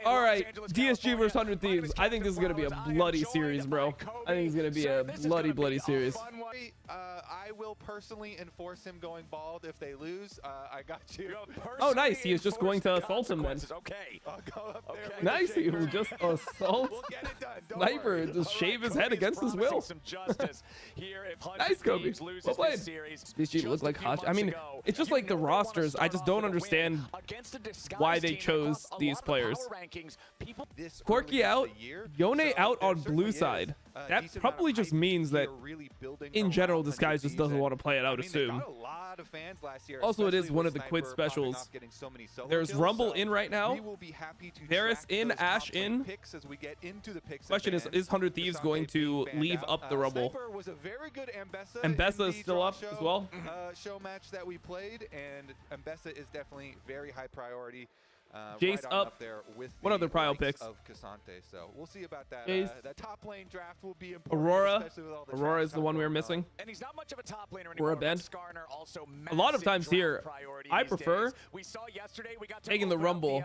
All right, DSG versus 100 Thieves. I think this is going to be a bloody series, bro. I think it's going to be a bloody series. I will personally enforce him going bald if they lose. I got you. Oh, nice. He is just going to assault him then. Okay. Nice. He will just assault Sniper and just shave his head against his will. Nice, Kobe. Well played. DSG look like hot. I mean, it's just like the rosters. I just don't understand why they chose these players. Corky out, Yone out on blue side. That probably just means that in general this guy just doesn't want to play it, I would assume. Also, it is one of the quid specials. There's Rumble in right now. Varus in, Ash in. Question is 100 Thieves going to leave up the Rumble? And Bessa is still up as well. Show match that we played, and Bessa is definitely very high priority. Jace right up there with what other prio picks of Kha'zix, so we'll see about that. That top lane draft will be important. Aurora is the one we were missing. And he's not much of a top laner anymore. Also a lot of times here I prefer taking the Rumble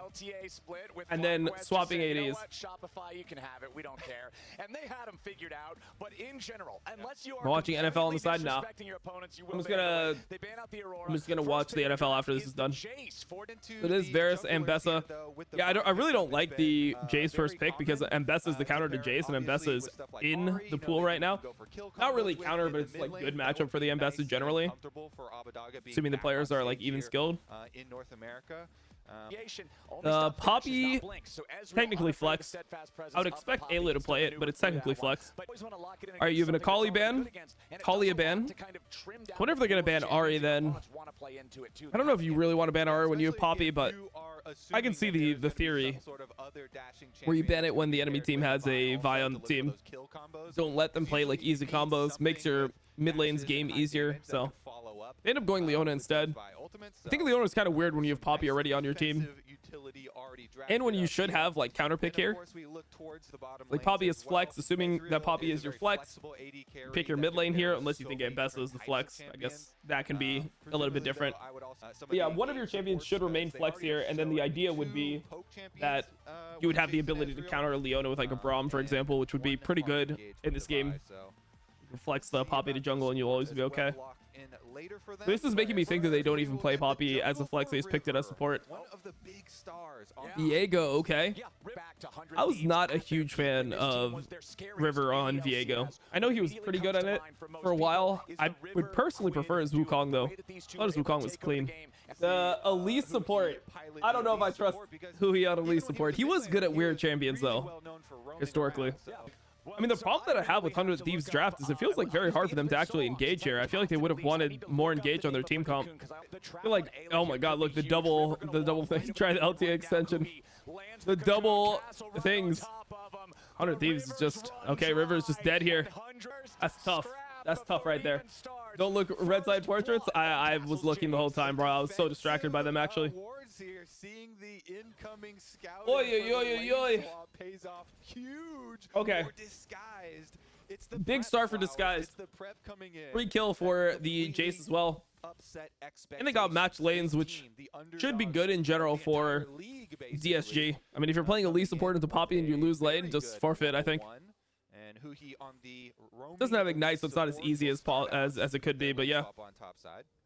and then swapping ADs. Shopify, you can have it, we don't care. And they had them figured out, but in general, unless you are watching NFL on the side now. I'm just gonna watch the NFL after this is done. It is Varus and Bessa. Yeah, I really don't like the Jace first pick because Mbessa is the counter to Jace, and Mbessa is in the pool right now. Not really counter, but it's like good matchup for the Mbessa generally, assuming the players are like even skilled. In North America. Poppy technically flex. I would expect Ayla to play it, but it's technically flex. Are you even a Kali ban? Kali a ban? I wonder if they're gonna ban Ahri then. I don't know if you really want to ban Ahri when you have Poppy, but I can see the theory where you ban it when the enemy team has a Vi on the team. Don't let them play like easy combos. Makes your mid lane's game easier. So they end up going Leona instead. I think Leona is kind of weird when you have Poppy already on your team, and when you should have like counter pick here. Like Poppy is flex, assuming that Poppy is your flex. Pick your mid lane here, unless you think Mbessa is the flex. I guess that can be a little bit different. But yeah, one of your champions should remain flex here, and then the idea would be that you would have the ability to counter Leona with like a Braum, for example, which would be pretty good in this game. You can flex the Poppy to jungle, and you'll always be okay. This is making me think that they don't even play Poppy as a flex. They just picked it as support. Viego, okay. I was not a huge fan of River on Viego. I know he was pretty good at it for a while. I would personally prefer his Wukong though. I thought his Wukong was clean. The Elise support. I don't know if I trust Hui on Elise support. He was good at weird champions though, historically. I mean, the problem that I have with 100 Thieves draft is it feels like very hard for them to actually engage here. I feel like they would have wanted more engage on their team comp. I feel like, oh my god, look, the double thing. Try the LTA extension. The double things. 100 Thieves is just, okay, River is just dead here. That's tough. That's tough right there. Don't look red side portraits. I was looking the whole time, bro. I was so distracted by them, actually. Here, seeing the incoming scout pays off huge. Okay. Disguised. It's the big star for disguised. The prep coming in. Free kill for the Jace as well. And they got match lanes, which should be good in general for DSG. I mean, if you're playing Elite support into Poppy and you lose lane, just forfeit, I think. Doesn't have Ignite, so it's not as easy as it could be, but yeah.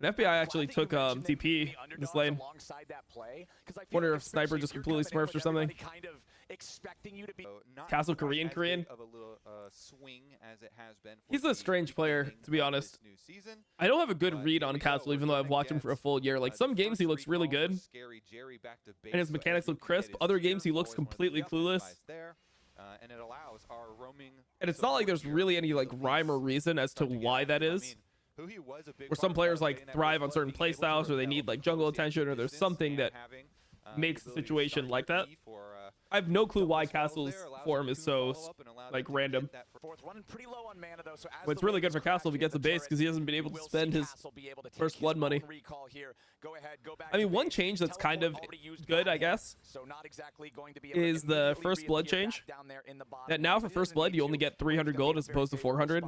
And FBI actually took TP this lane. Wonder if Sniper just completely smurfs or something. Castle Korean. He's a strange player, to be honest. I don't have a good read on Castle, even though I've watched him for a full year. Like, some games he looks really good, and his mechanics look crisp. Other games he looks completely clueless. And it allows our roaming. And it's not like there's really any like rhyme or reason as to why that is. Where some players like thrive on certain playstyles, or they need like jungle attention, or there's something that makes the situation like that. I have no clue why Castle's form is so like random. But it's really good for Castle if he gets a base, because he hasn't been able to spend his first blood money. I mean, one change that's kind of good, I guess, is the first blood change. That now for first blood you only get 300 gold as opposed to 400,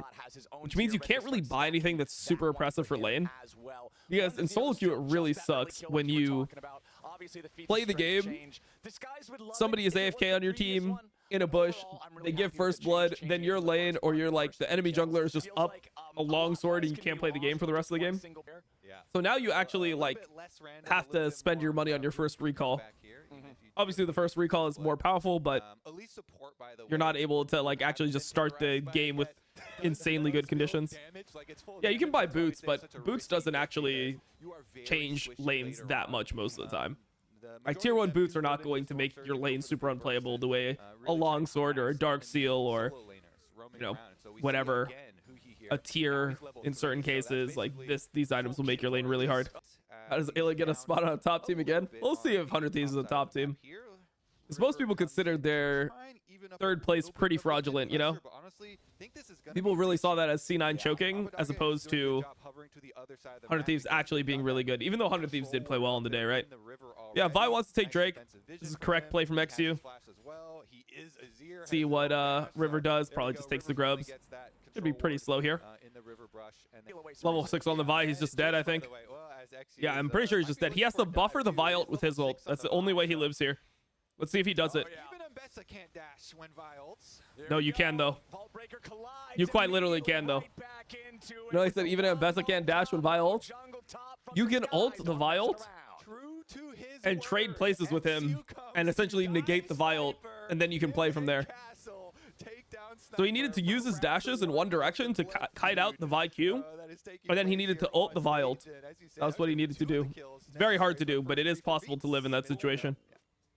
which means you can't really buy anything that's super oppressive for lane. Because in solo queue it really sucks when you play the game. Somebody is AFK on your team in a bush. They give first blood, then your lane or you're like the enemy jungler is just up a long sword and you can't play the game for the rest of the game. So now you actually like have to spend your money on your first recall. Obviously the first recall is more powerful, but you're not able to like actually just start the game with insanely good conditions. Yeah, you can buy boots, but boots doesn't actually change lanes that much most of the time. Like tier 1 boots are not going to make your lane super unplayable the way a long sword or a dark seal or, you know, whatever, a tier in certain cases like these items will make your lane really hard. How does Ayla get a spot on a top team again? We'll see if 100 Thieves is a top team. Because most people consider their third place pretty fraudulent, you know? People really saw that as C9 choking as opposed to 100 Thieves actually being really good. Even though 100 Thieves did play well on the day, right? Yeah, Vi wants to take Drake. This is correct play from XU. See what River does. Probably just takes the grubs. Should be pretty slow here. Level 6 on the Vi. He's just dead, I think. Yeah, I'm pretty sure he's just dead. He has to buffer the Vi ult with his ult. That's the only way he lives here. Let's see if he does it. No, you can though. You quite literally can though. You know, I said even Mbessa can't dash when Vi ult. You can ult the Vi ult and trade places with him and essentially negate the Vi ult, and then you can play from there. So he needed to use his dashes in one direction to kite out the Vi Q, and then he needed to ult the Vi ult. That's what he needed to do. It's very hard to do, but it is possible to live in that situation.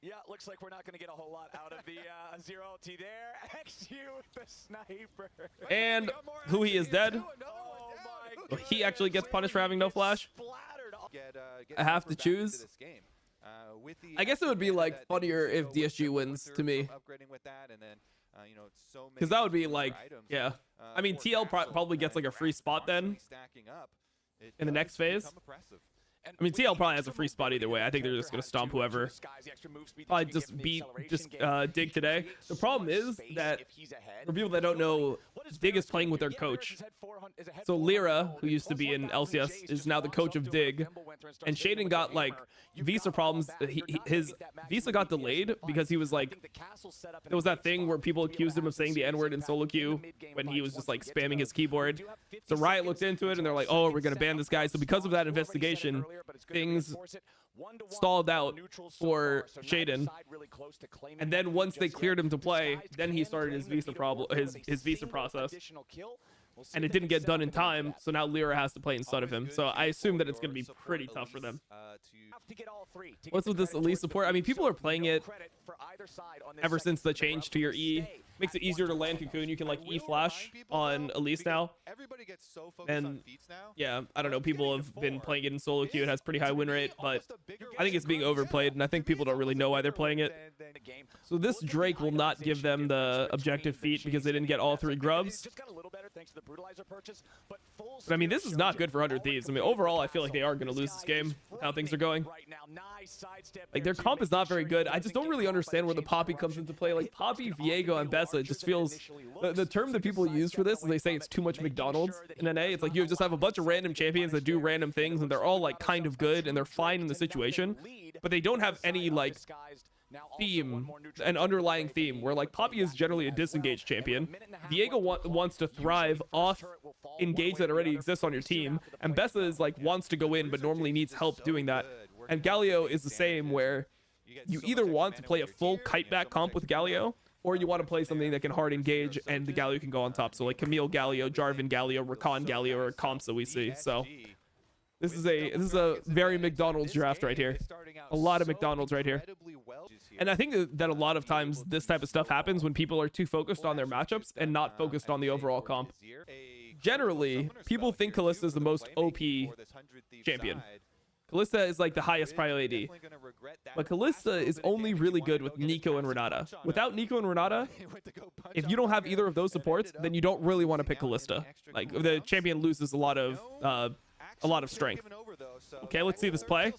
Yeah, looks like we're not going to get a whole lot out of the zero LT there. XU with the sniper. And who he is dead. He actually gets punished for having no flash. I have to choose. I guess it would be like funnier if DSG wins to me. Because that would be like, yeah. I mean, TL probably gets like a free spot then in the next phase. I mean, TL probably has a free spot either way. I think they're just going to stomp whoever. Probably just beat Dig today. The problem is that for people that don't know, Dig is playing with their coach. So Lyra, who used to be in LCS, is now the coach of Dig. And Shaden got like visa problems. His visa got delayed because he was like, there was that thing where people accused him of saying the N-word in solo queue when he was just like spamming his keyboard. So Riot looked into it and they're like, oh, we're going to ban this guy. So because of that investigation, things stalled out for Shaden, and then once they cleared him to play, then he started his visa process, and it didn't get done in time. So now Lyra has to play instead of him. So I assume that it's going to be pretty tough for them. What's with this Elise support? I mean, people are playing it ever since the change to your E. Makes it easier to land Cocoon. You can like E flash on Elise now. And yeah, I don't know. People have been playing it in solo queue. It has pretty high win rate, but I think it's being overplayed, and I think people don't really know why they're playing it. So this Drake will not give them the objective feat because they didn't get all 3 grubs. But I mean, this is not good for 100 Thieves. I mean, overall, I feel like they are going to lose this game, how things are going. Like, their comp is not very good. I just don't really understand where the Poppy comes into play. Like, Poppy, Viego, and Bessa, it just feels... The term that people use for this is they say it's too much McDonald's in NA. It's like you just have a bunch of random champions that do random things, and they're all, like, kind of good, and they're fine in the situation. But they don't have any, like... theme, an underlying theme, where like Poppy is generally a disengaged champion. Viego wants to thrive off engage that already exists on your team, and Bessa is like wants to go in but normally needs help doing that. And Galio is the same, where you either want to play a full kite back comp with Galio, or you want to play something that can hard engage and the Galio can go on top. So like Camille Galio, Jarvan Galio, Rakan Galio are comps that we see. So this is a very McDonald's draft right here. A lot of McDonald's right here. And I think that a lot of times this type of stuff happens when people are too focused on their matchups and not focused on the overall comp. Generally, people think Kalista is the most OP champion. Kalista is like the highest priority. But Kalista is only really good with Nico and Renata. Without Nico and Renata, if you don't have either of those supports, then you don't really want to pick Kalista. Like, the champion loses a lot of strength. Okay, let's see this play.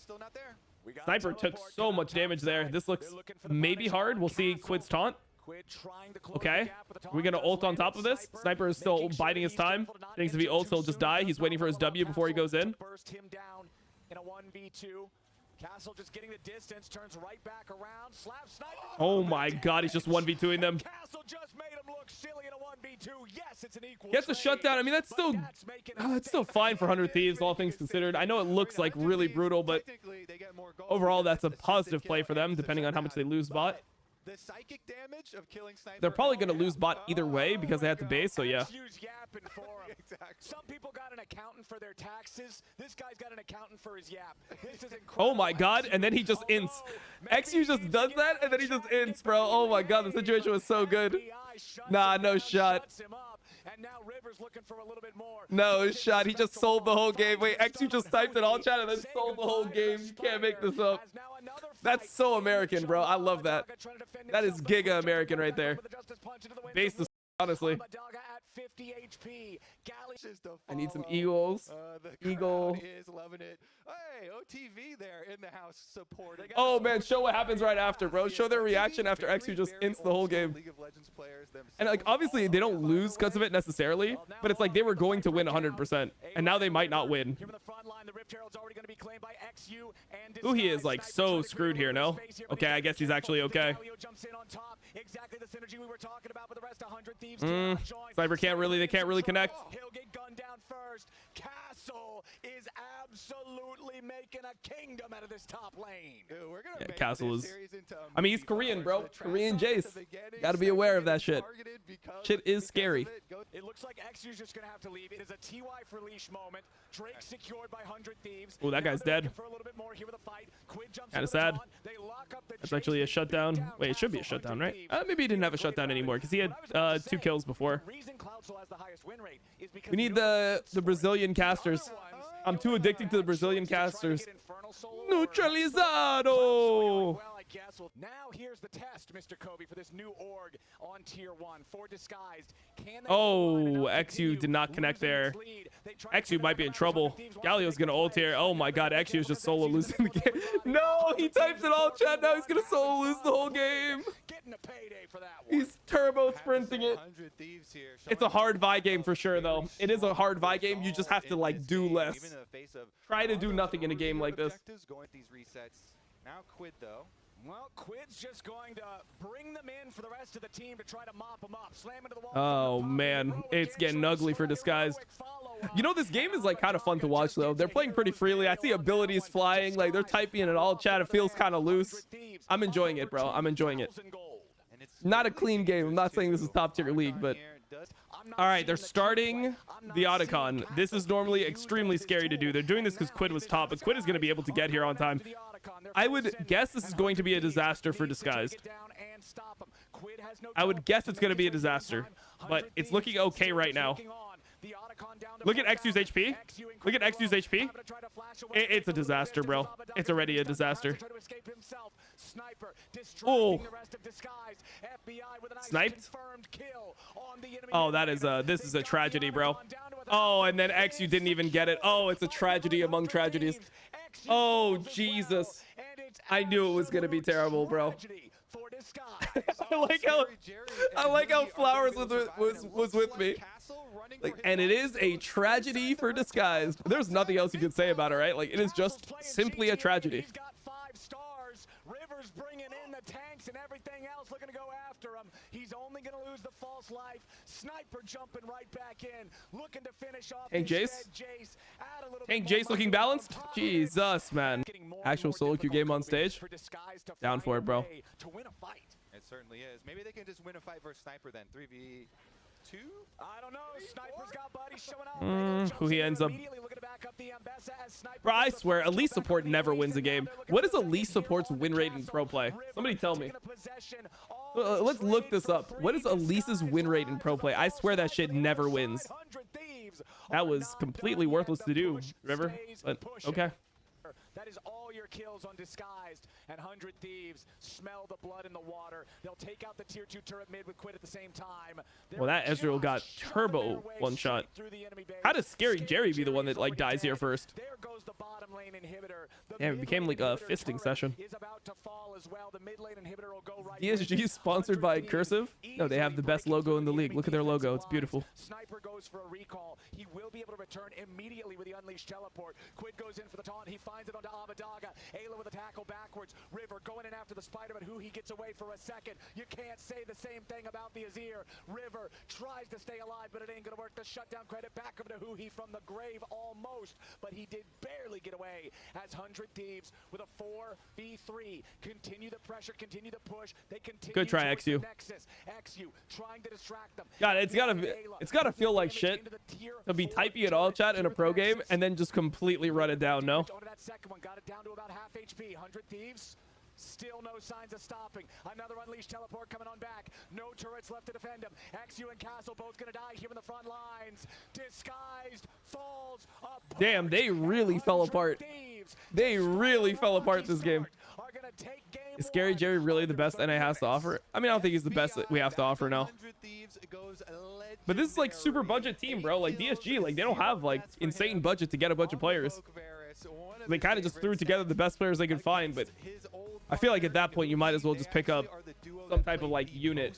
Sniper took so much damage there. This looks maybe hard. We'll see Quid's taunt. Okay, we're gonna ult on top of this. Sniper is still biding his time. Thinks if he ults, he'll just die. He's waiting for his W before he goes in. Castle just getting the distance, turns right back around, slap sniper. Oh my god, he's just 1v2ing them. Castle just made him look silly in a 1v2. Yes, it's an equal Gets a trade, shutdown. I mean, that's but still that's making a it's still fine for 100 Thieves, all things considered. I know it looks like really brutal, but overall, that's a positive play for them, depending on how much they lose bot. The psychic damage of killing Sniper. They're probably going to lose bot either way because they have to base, so yeah. Exactly. Some people got an accountant for their taxes. This guy's got an accountant for his yap. This is incredible. Oh my god, and then he just ints. XU just does that, and then he just ints, bro. Oh my god, the situation was so good. Nah, no shot. And now Rivers looking for a little bit more. No shot. He just sold the whole game. Wait, XU just typed in all chat and then sold the whole game. You can't make this up. That's so American, bro. I love that. That is giga American right there. Base the honestly. I need some eagles. Eagle. Is loving it. Hey, OTV there in the house support. Oh man, show what happens right after, bro. Show their reaction after XU just ints the whole game. And like obviously they don't lose because of it necessarily, but it's like they were going to win 100%, and now they might not win. Ooh, he is like so screwed here, no? Okay, I guess he's actually okay. Sniper can't really, they can't really connect. He'll get gunned down first. Castle is absolutely making a kingdom out of this top lane. Yeah, Castle is, I mean, he's Korean, bro. Korean Jace. Gotta be aware of that shit. Shit is scary. It looks like XU's just gonna have to leave. It is a TY for leash moment. Drake secured by 100 Thieves. Oh, that guy's dead. Kinda sad. That's actually a shutdown. Wait, it should be a shutdown, right? Maybe he didn't have a shutdown anymore because he had 2 kills before. We need the Brazilian casters. I'm too addicted to the Brazilian casters. Neutralizado! Now here's the test, Mr. Kobe, for this new org on tier 1 for disguised. Oh, XU did not connect there. XU might be in trouble. Galio's gonna ult here. Oh my god, XU is just solo losing the game. No, he types it all chat. Now he's gonna solo lose the whole game. He's turbo sprinting it. It's a hard Vi game for sure, though. It is a hard Vi game. You just have to like do less. Try to do nothing in a game like this. Now Quid though. Well, Quid's just going to bring them in for the rest of the team to try to mop them up. Slam into the wall. Oh man, it's getting ugly for disguised. You know, this game is like kind of fun to watch though. They're playing pretty freely. I see abilities flying, like they're typing in all chat. It feels kind of loose. I'm enjoying it, bro. I'm enjoying it. Not a clean game. I'm not saying this is top tier league, but all right, they're starting the Otacon. This is normally extremely scary to do. They're doing this because Quid was top, but Quid is going to be able to get here on time. I would guess this is going to be a disaster for Disguised. I would guess it's going to be a disaster, but it's looking okay right now. Look at XU's HP. Look at XU's HP. It's a disaster, bro. It's already a disaster. Oh. Sniped. Oh, that is this is a tragedy, bro. Oh, and then XU didn't even get it. Oh, it's a tragedy among tragedies. Oh, Jesus. I knew it was going to be terrible, bro. I like how Flowers was with me. Like, and it is a tragedy for Disguised. There's nothing else you can say about it, right? Like, it is just simply a tragedy. He's got 5 stars. Rivers bringing in the tanks and everything else, looking to go after him. He's only going to lose the false life. Sniper jumping right back in, looking to finish off. Tank Jace. Tank Jace looking balanced. Jesus, man. Actual solo queue game on stage. Down for it, bro. To win a fight. It certainly is. Maybe they can just win a fight versus Sniper then. 3v2? I don't know. Sniper's got buddies showing up. Who he ends up. Bro, I swear, Elite support never wins a game. What is Elite support's win rate in pro play? Somebody tell me. Let's look this up. What is Elise's win rate in pro play? I swear that shit never wins. That was completely worthless to do, River. But okay. That is all your kills on Disguised, and 100 Thieves smell the blood in the water. They'll take out the tier 2 turret mid with Quid at the same time. Well, that Ezreal got turbo one shot. How does Scary Jerry be the one that like dies here first? There goes the bottom lane inhibitor. Yeah, it became like a fisting session. Is about to fall as well. The mid lane inhibitor will go right. DSG is sponsored by Cursive. No, they have the best logo in the league. Look at their logo. It's beautiful. Sniper goes for a recall. He will be able to return immediately with the unleashed teleport. Quid goes in for the taunt. He finds it onto Abadaga. Ayla with a tackle backwards. River going in after the Spider-Man, who he gets away for a second. You can't say the same thing about the Azir. River tries to stay alive, but it ain't gonna work. The shutdown credit back over to Huhi from the grave almost, but he did barely get away as 100 Thieves with a 4v3. Continue the pressure, continue the push. They continue. Good try, XU. XU trying to distract them. God, it's gotta feel like shit to be typing it all chat in a pro game and then just completely run it down. No. That second one got it down to about half HP. 100 Thieves. Still no signs of stopping. Another unleashed teleport coming on back. No turrets left to defend him. XU and Castle both gonna die here in the front lines. Disguised falls apart. Damn, they really fell apart. They really fell apart this game. Is Scary Jerry really the best NA has to offer? I mean, I don't think he's the best that we have to offer now. But this is like super budget team, bro. Like DSG, like they don't have like insane budget to get a bunch of players. They kind of just threw together the best players they could find, but I feel like at that point you might as well just pick up some type of like unit.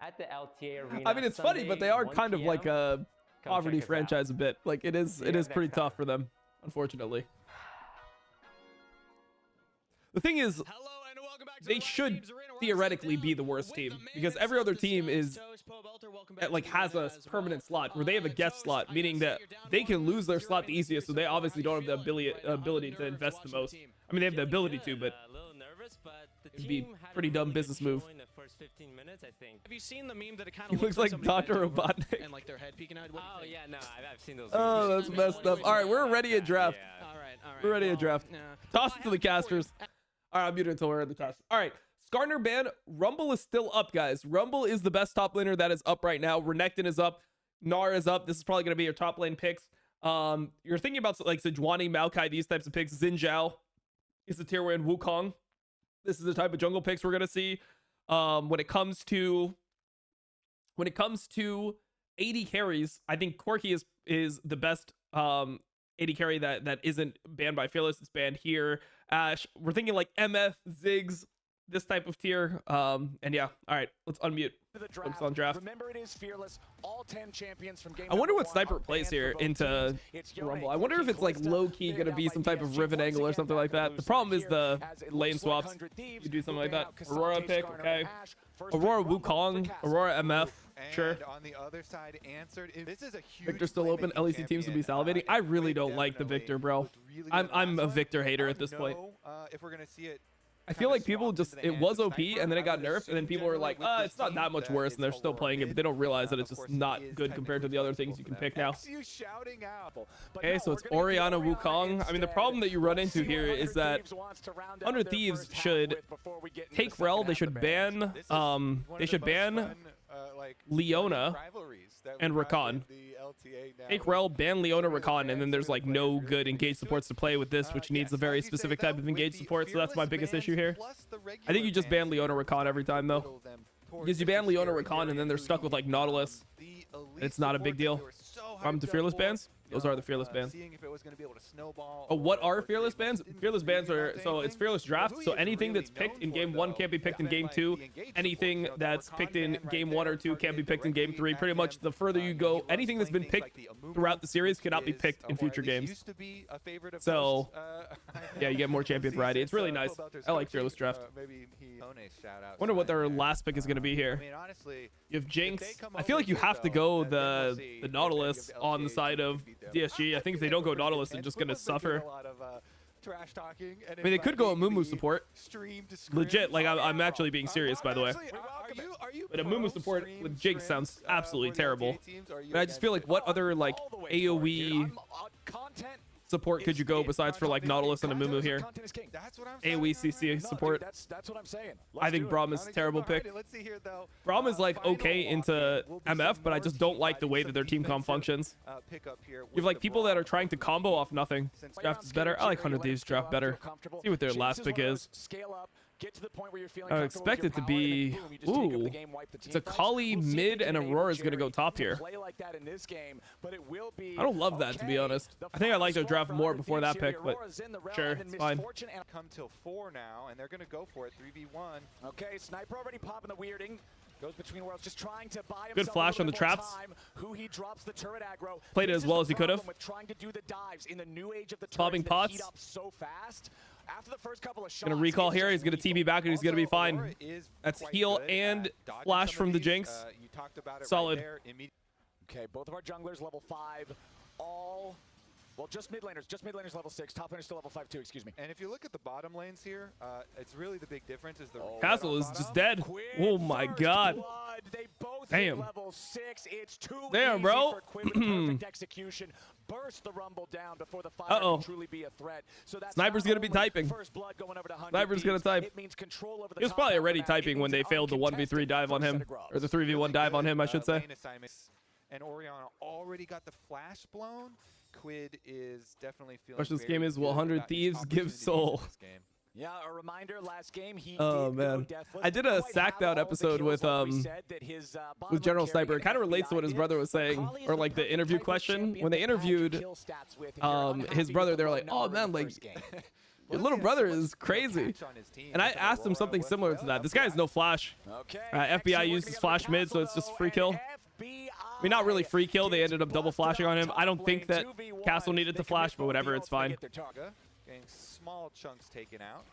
At the LTA arena. I mean, it's funny, but they are kind of like a poverty franchise a bit. Like it is pretty tough for them, unfortunately. The thing is, they should theoretically be the worst team because every other team is like has a permanent slot where they have a guest slot, meaning that they can lose their slot the easiest, so they obviously don't have the ability to invest the most. I mean, they have the ability to, but it'd be a pretty dumb business move. Have you seen the meme that it kind He of looks like Dr. Robotnik. and like their head peeking out? Oh yeah, no, I've seen those. Oh, that's messed up. All right, we're ready at draft. All right. We're ready at draft. Toss it to the casters. All right, I'm muted until we're at the toss. All right, Skarner ban. Rumble is still up, guys. Rumble is the best top laner that is up right now. Renekton is up. Gnar is up. This is probably going to be your top lane picks. You're thinking about like Sejuani, Maokai, these types of picks. Xin Zhao is the tier 1 Wukong. This is the type of jungle picks we're going to see. When it comes to AD carries, I think Corki is the best AD carry that isn't banned by Fearless. It's banned here. Ash, we're thinking like MF, Ziggs, this type of tier. And yeah, all right, let's unmute. Focus on draft. Remember, it is Fearless. All 10 champions from game I wonder what '1 Sniper are plays banned here for both into teams. Rumble. I wonder if it's like low-key going to be some type of Riven angle or something like that. The problem is the lane swaps. You do something like that. Aurora pick, okay. Aurora Wukong, Aurora MF, sure. On the other side, answered. This is a huge Victor still open. LEC teams would be salivating. I really don't like the Victor, bro. I'm a Victor hater at this point. If we're gonna see it, I feel like people just, it was OP and then it got nerfed and then people are like, it's not that much worse, and they're still playing it, but they don't realize that it's just not good compared to the other things you can pick now. Okay, so it's Orianna Wukong. I mean, the problem that you run into here is that 100 Thieves should take Rel. They should ban Leona and Rakan. Take Rel, ban Leona, Rakan, and then there's like no good engage supports to play with this, which needs a very specific type of engage support, so that's my biggest issue here. I think you just ban Leona, Rakan every time though, because you ban Leona, Rakan, and then they're stuck with like Nautilus. It's not a big deal. To Fearless bans? Those are the Fearless bans. Oh, what are Fearless bans? Fearless bans are, so it's Fearless draft, so anything that's picked in game 1 can't be picked in game 2. Anything that's picked in game 1 or 2 can't be picked in game 3. Pretty much the further you go, anything that's been picked throughout the series cannot be picked in future games. So, yeah, you get more champion variety. It's really nice. I like Fearless draft. Wonder what their last pick is going to be here. You have Jinx. I feel like you have to go the Nautilus on the side of DSG. I think if they don't go Nautilus, they're just gonna suffer. I mean, they could go a Mumu support. Legit, like I'm actually being serious, by the way. But a Mumu support with Jinx sounds absolutely terrible. And I just feel like what other like AoE support could you go besides for like Nautilus and a Mumu here? AoE CC support. That's what I'm saying. I think Braum is a terrible pick. Braum is like okay into MF, but I just don't like the way that their team comp functions. You have like people that are trying to combo off nothing. Draft is better. I like 100 Thieves draft better. See what their last pick is. get to the point where you're feeling I would comfortable with expect your it to power, and be. then boom, you just take over Ooh. the game, wipe the It's a team. Kali We'll see if mid they and can Aurora is going to Jerry go top to here. play like that in this game, but it will be I don't love that, to be okay. honest. The I think I like their final draft score more for before Thieves that here. pick, but Aurora's in the realm, sure, and then it's fine. Misfortune and Come till 4 now, and they're going to go for it. 3v1. Okay, Sniper already popping the weirding. Goes between worlds, just trying to buy himself Good flash a on little the bit more traps. time. Who he drops the turret aggro. Played it This as is well the as he could have. problem with trying to do the dives in the new age of the Popping turrets that heat pots. up so fast. After the first couple of shots, Gonna recall it's here. just He's gonna TB lethal. back and he's gonna be Also, fine. Aurora is That's quite heal good and at dodging flash some from of the these. Jinx. You talked about it Solid. right there. Okay, both of our junglers level 5, all, well, just mid laners level 6, top laners still level 5 too, excuse me. And if you look at the bottom lanes here, it's really the big difference is the Castle is just dead. Quid Oh my first god. blood. They both Damn. hit level 6. It's too Damn, easy bro. for Quid with perfect execution. Burst the rumble down before the fire can truly be a threat. So that's Sniper's not gonna be only typing. first blood going over to 100 Sniper's gonna Thieves, type. It means control over the He was top probably half of already the map. typing It when they means failed the 1v3 uncontested dive on first him, set of gloves. or the 3v1 dive on him, I should say. lane assignments. And Oriana already got the flash blown. Quid is definitely feeling Question this very game is, will good 100 about his Thieves give opportunities soul? in this game. Yeah, a reminder, last game he Oh, did man. go deathless. I did a Quite sacked have out all the episode kills with, like we said, that his, bottom with General lane carry Sniper. It kind of relates to what his FBI brother was did, but saying, Kali is or the like the perfect interview type of question champion when they to add your interviewed kill stats with if you're unhappy his brother. with They're the like, low "Oh number in man, the like first game." your little brother is Catch crazy." on his team. And I Look at asked him Aurora something with similar Will. to that. This guy has no flash. Okay, FBI XU uses working flash on mid, so Castle, it's just though, free kill. and I mean, not really free kill. They ended up double flashing on him. I don't think that Castle needed to flash, but whatever, it's fine. Getting small chunks taken out.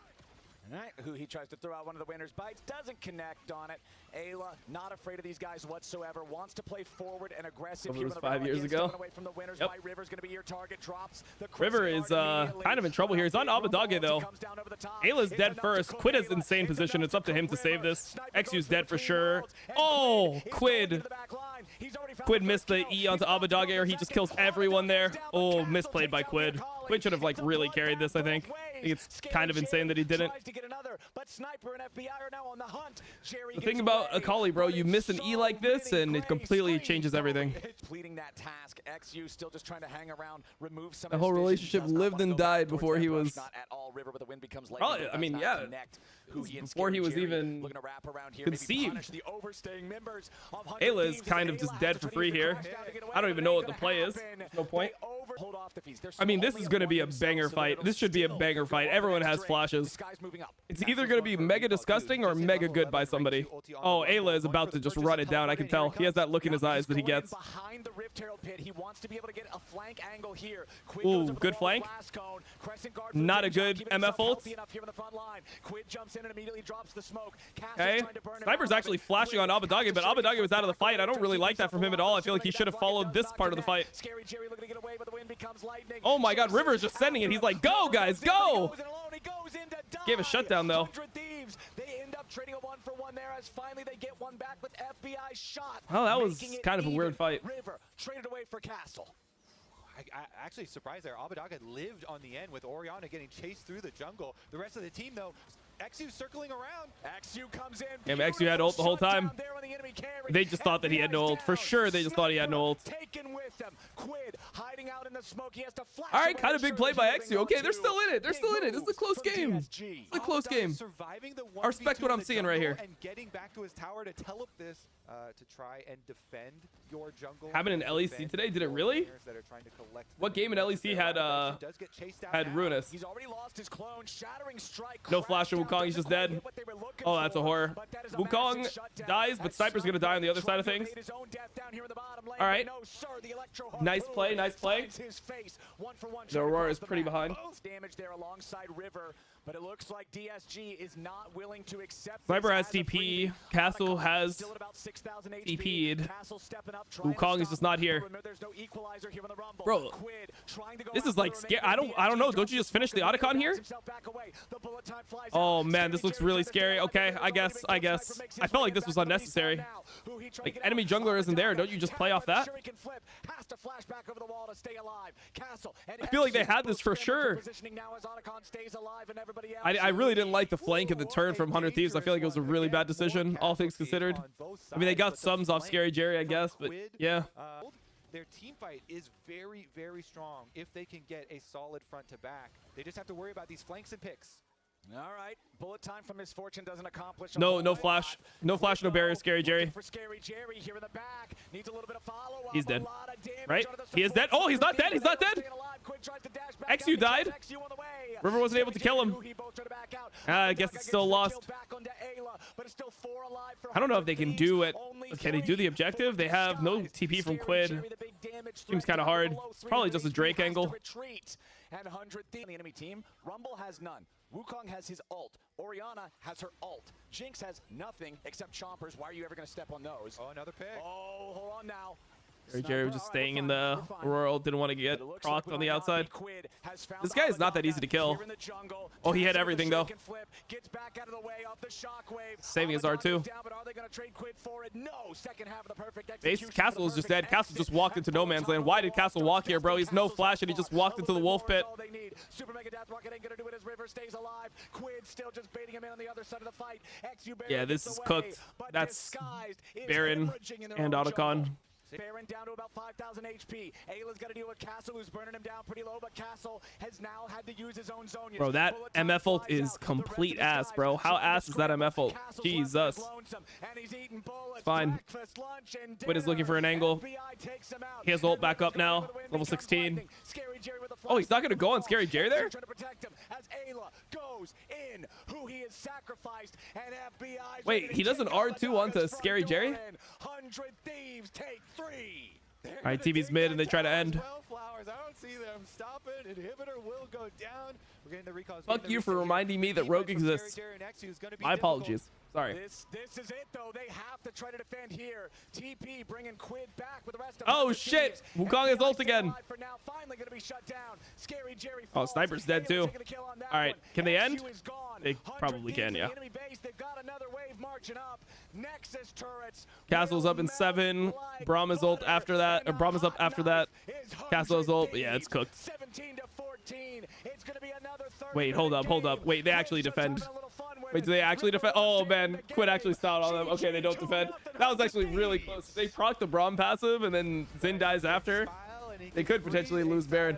All right, who he tries to throw out one of the winners bites, doesn't connect on it. Ayla, not afraid of these guys whatsoever, wants to play forward and aggressive. Over Here was in the 5 round. years Again, ago. stepping away from the winners Yep. by River's going to be your target. Drops the River crescent is guard immediately. kind of in trouble here. He's on Abadage though. Comes down over the top. Ayla's It's dead enough first. to Quid is Ayla. insane It's position. enough It's up to him to River. save this. Sniper XU's goes dead for between sure. worlds, and Oh, is Quid. going into the back line. He's already found Quid the missed first the kill. E onto He's about to Abadage, go or the he just second. kills everyone there. Down, Oh, Castle misplayed takes by out Quid. Collie. Quid should have like It's a really blood carried this, I both think. ways. I think it's Scary kind of insane that he Jerry didn't. tries to get another, but Sniper and FBI are now on the hunt. Jerry The gets thing about away, Akali, bro, but you it's miss an E like this, so and it many completely grays. changes everything. Completing that task, XU still just trying to hang around, remove some The of whole his vision. relationship Does not lived wanna and go back died towards before that he rush. was- Not at all. River with the win becomes Probably- lightning, but I mean, does yeah. not connect. Who he and Before he Scary was Jerry even looking to wrap around here, conceived. maybe punish the overstaying members of 100 Ayla is Thieves. kind of Ayla just has dead to for try to free use the here. crash down to get away, I don't but even it know ain't what the gonna play is. happen. No point. They hold off the fees. They're I mean, this only is at going to one be a themselves, banger so fight. it'll This should be a still banger go fight. on Everyone the has next flashes. This guy's moving up. It's either going to be mega disgusting or mega good by somebody. Oh, Ayla is about to just run it down. I can tell. He has that look in his eyes that he gets. Behind the Rift Herald pit, he wants to be able to get a flank angle here. Quid Ooh, goes over good the wall, flank. blast cone, crescent guard for Not the a Jinx, good keeping MF himself ult. healthy enough here in the front line. Quid jumps in and immediately drops the smoke. Castle's Okay. trying to burn him Sniper's out. actually flashing on Abadage, but Abadage was out of the fight. I don't really like that from him at all. I feel like he should have followed this part of the fight. Scary Jerry looking to get away, but the wind becomes lightning. Oh my god, Rivera is just sending it. He's like, go, guys, go! Gave a shutdown, though. 100 Thieves. They end up trading a 1-for-1 there as finally they get one back with FBI shot. Oh, that was making it kind of a weird even. fight. River traded away for Castle. I actually surprised there. Abadaga lived on the end with Oriana getting chased through the jungle. The rest of the team, though, XU circling around. XU comes in. Yeah, but XU had ult the whole time. There on the enemy carry. They just thought that he had no ult. For sure, they just thought he had no ult. Taken with them. Quid hiding out in the smoke. He has to flash. All right, away kind of to big play by Shuriken XU. Okay, they're onto still in it. They're big still in it. This is a moves close from game. DSG. It's a close Abadaga game. surviving the I respect 1v2 what in I'm the seeing right jungle here. And getting back to his tower to telep this to try and defend your jungle. Happened in LEC defend today? Did it your really? players that are trying to collect What the game in kills. LEC had Does get chased out now. Ruinous? He's already lost his clone. Shattering strike. No flash on Wukong. He's just dead. Oh, that's a horror. Wukong dies, but Sniper's going to die on the other side of things. All right. Nice play, nice play. The Aurora is pretty behind. Damage there alongside River, but it looks like DSG is not willing to accept. Sniper has this as a TP. freebie. Castle Anakama has still at about 6,000 HP. TP'd. Castle stepping up, trying to Wukong is stop just not him. here. Remember, there's no equalizer here on the Rumble. Bro, Quid trying to go this is after like the scary. remaining I don't know. DSG. Don't you just finish the Drops Otacon here? himself back away. The bullet time flies Oh out. man, this Scary looks Jerry really tries to scary. get Okay, out. I guess. I felt like this was unnecessary. Like, enemy jungler isn't there. Don't you just play off that? I feel like they had this for sure. I really didn't like the flank and the turn from 100 Thieves. I feel like it was a really bad decision, all things considered. I mean, they got sums off Scary Jerry, I guess, but yeah. Their team fight is very, very strong if they can get a solid front to back. They just have to worry about these flanks and picks. All right, bullet time from misfortune doesn't accomplish. No flash, no barrier. Scary Jerry. For Scary Jerry here in the back, needs a little bit of follow-up. He's dead. A lot of damage Right? under the He is dead. support. Oh, he's not dead. He's not dead. Staying alive. Quick tries to dash back XU out. died. XU on the way. River wasn't able to kill him. He bolted it back out. I guess it's still lost. Back onto Ayla, but it's still 4 alive for I don't know if they can do it. Only Can they do the 3. objective? They have no TP from Scary Quid. Jerry, the big damage Seems threat kind of down hard. below It's probably 300 just a HP, Drake has to angle. retreat. And 100 the enemy team. Rumble has none. Wukong has his ult. Orianna has her ult. Jinx has nothing except chompers. Why are you ever going to step on those? Oh, another pick. Oh, hold on now. Scary Jerry was just staying in the Aurora. Didn't want to get procced on the outside. This guy is not that easy to kill. Oh, he hit everything though. Saving his R2. Base Castle is just dead. Castle just walked into no man's land. Why did Castle walk here, bro? He's no flash and he just walked into the wolf pit. Super Mega Death Rocket ain't gonna do it as River stays alive. Quid still just baiting him in on the other side of the fight. Yeah, this is cooked. That's Baron and Otacon. Baron down to about 5,000 HP. Ayla's got to deal with Castle, who's burning him down pretty low, but Castle has now had to use his own zone. Bro, that MF ult is complete ass, bro. How ass is that MF ult? Jesus. Fine. Quid is looking for an angle. He has ult back up now. Level 16. Oh, he's not going to go on Scary Jerry there? Wait, he does an R2 onto Scary Jerry? 100 Thieves take 3. All right, TV's mid, and they try to end. 12 flowers. I don't see them stopping. Inhibitor will go down. We're getting the recalls. Fuck you for reminding me that Rogue exists. My apologies. Sorry. This is it, though. They have to try to defend here. TP bringing Quid back with the rest of Oh, shit. Wukong is ult again. For now, finally going to be shut down. Scary Jerry Oh, Sniper's dead, too. All right, can they end? They probably can, yeah. They've got another wave marching up. Nexus turrets. Castle's up in 7. Brahma's ult after that. Or Brahma's up after that. Castle's ult. Yeah, it's cooked. 17 to 14. It's going to be another third. Wait, hold up. Wait, they actually defend. Wait, do they actually defend? Oh, man. Quid actually styled on them. Okay, they don't defend. That was actually really close. They proc the Braum passive, and then Zin dies after. They could potentially lose Baron.